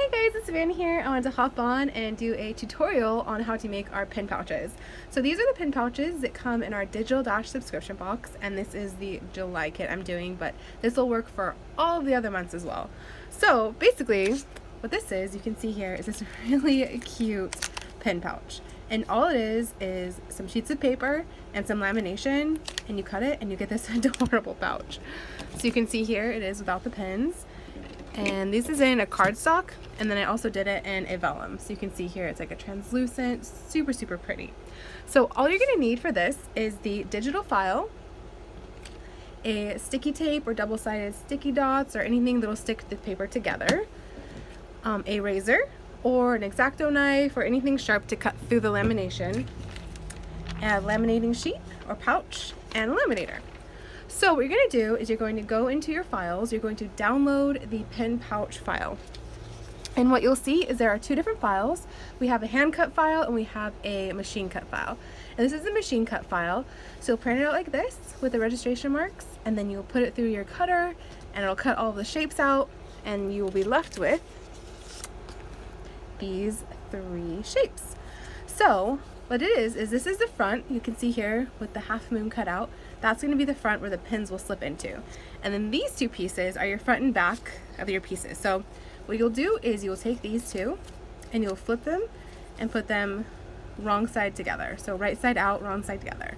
Hey guys, it's Van here. I wanted to hop on and do a tutorial on how to make our pin pouches. So these are the pin pouches that come in our Digital Dash subscription box, and this is the July kit I'm doing, but this will work for all of the other months as well. So basically, what this is, you can see here, is this really cute pin pouch. And all it is some sheets of paper and some lamination, and you cut it and you get this adorable pouch. So you can see here it is without the pins. And this is in a cardstock, and then I also did it in a vellum. So you can see here it's like a translucent, super pretty. So all you're gonna need for this is the digital file, a sticky tape or double-sided sticky dots or anything that'll stick the paper together, a razor or an exacto knife or anything sharp to cut through the lamination, a laminating sheet or pouch, and a laminator. So what you're going to do is you're going to go into your files, you're going to download the pin pouch file. And what you'll see is there are two different files. We have a hand cut file and we have a machine cut file. And this is the machine cut file. So you'll print it out like this with the registration marks, and then you'll put it through your cutter and it'll cut all the shapes out, and you will be left with these three shapes. So what it is this is the front. You can see here with the half moon cut out. That's going to be the front where the pins will slip into. And then these two pieces are your front and back of your pieces. So what you'll do is you'll take these two and you'll flip them and put them wrong side together. So right side out, wrong side together.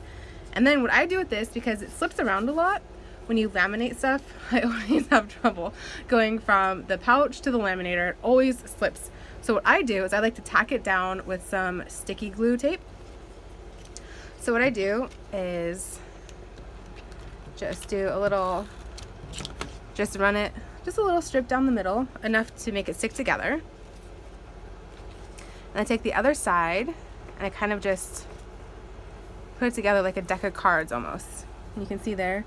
And then what I do with this, because it slips around a lot, when you laminate stuff, I always have trouble going from the pouch to the laminator. It always slips. So what I do is I like to tack it down with some sticky glue tape. So what I do is just do a little, just run it, just a little strip down the middle, enough to make it stick together. And I take the other side and I kind of just put it together like a deck of cards almost. And you can see there,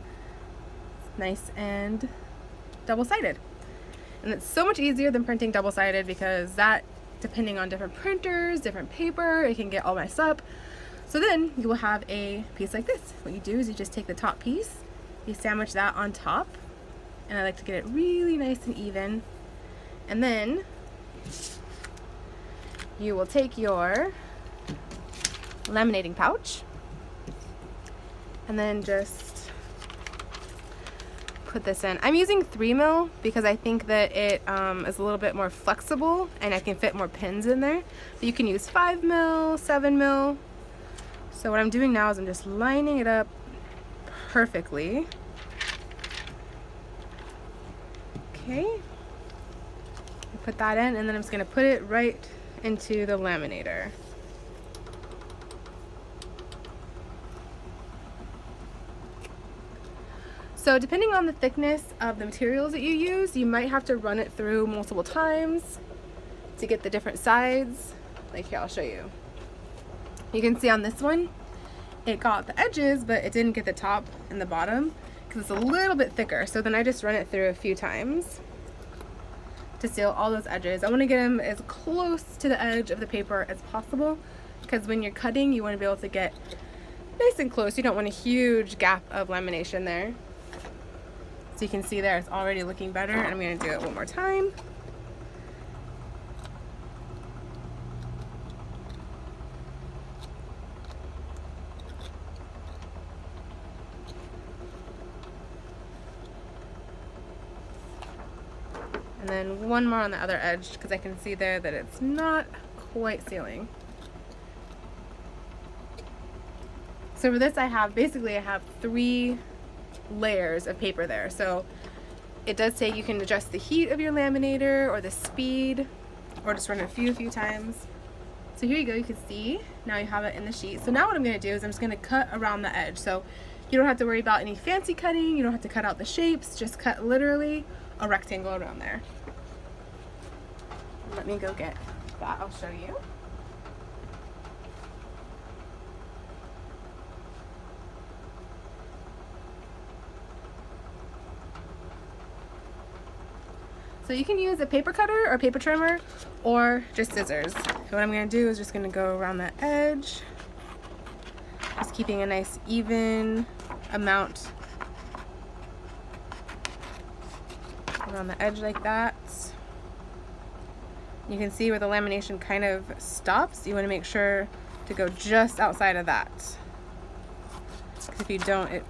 it's nice and double-sided. And it's so much easier than printing double-sided, because that, depending on different printers, different paper, it can get all messed up. So then you will have a piece like this. What you do is you just take the top piece, you sandwich that on top, and I like to get it really nice and even. And then you will take your laminating pouch and then just put this in. I'm using 3mm because I think that it is a little bit more flexible and I can fit more pins in there. But you can use 5mm, 7mm. So what I'm doing now is I'm just lining it up perfectly. Okay, put that in, and then I'm just going to put it right into the laminator. So depending on the thickness of the materials that you use, you might have to run it through multiple times to get the different sides. Like here, I'll show you. You can see on this one, it got the edges, but it didn't get the top and the bottom because it's a little bit thicker. So then I just run it through a few times to seal all those edges. I want to get them as close to the edge of the paper as possible, because when you're cutting, you want to be able to get nice and close. You don't want a huge gap of lamination there. So you can see there, it's already looking better, and I'm going to do it one more time. And then one more on the other edge, because I can see there that it's not quite sealing. So for this I have 3 layers of paper there. So it does say you can adjust the heat of your laminator or the speed, or just run it a few times. So here you go, you can see now you have it in the sheet. So now what I'm going to do is I'm just going to cut around the edge. So you don't have to worry about any fancy cutting, you don't have to cut out the shapes, just cut literally a rectangle around there. Let me go get that, I'll show you. So you can use a paper cutter or paper trimmer or just scissors. What I'm going to do is just going to go around that edge, just keeping a nice even amount around the edge like that. You can see where the lamination kind of stops. You want to make sure to go just outside of that. Because if you don't, it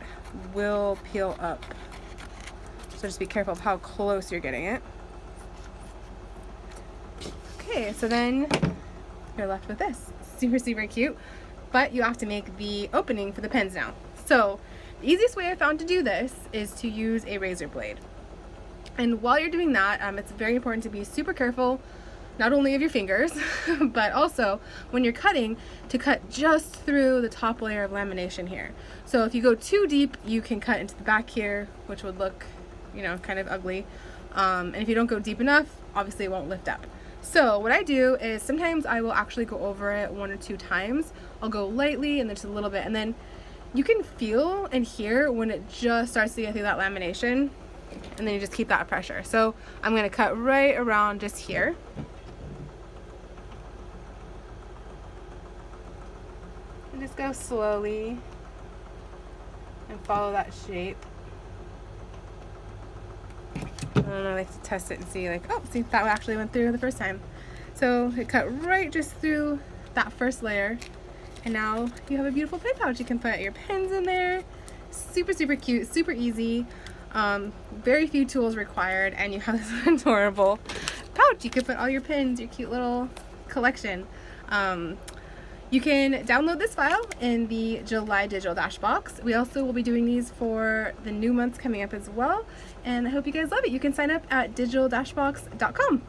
will peel up. So just be careful of how close you're getting it. Okay, so then you're left with this. Super, super cute. But you have to make the opening for the pens now. So the easiest way I found to do this is to use a razor blade. And while you're doing that, it's very important to be super careful, not only of your fingers, but also when you're cutting, to cut just through the top layer of lamination here. So if you go too deep, you can cut into the back here, which would look, you know, kind of ugly. And if you don't go deep enough, obviously it won't lift up. So what I do is sometimes I will actually go over it 1 or 2 times. I'll go lightly and then just a little bit, and then you can feel and hear when it just starts to get through that lamination, and then you just keep that pressure. So I'm going to cut right around just here. And just go slowly and follow that shape. I don't know, I like to test it and see, like, oh, see, that actually went through the first time. So it cut right just through that first layer, and now you have a beautiful pen pouch. You can put your pens in there. Super, super cute, super easy. Very few tools required, and you have this adorable pouch. You can put all your pens, your cute little collection. You can download this file in the July Digital Dash box. We also will be doing these for the new months coming up as well, and I hope you guys love it. You can sign up at digitaldashbox.com.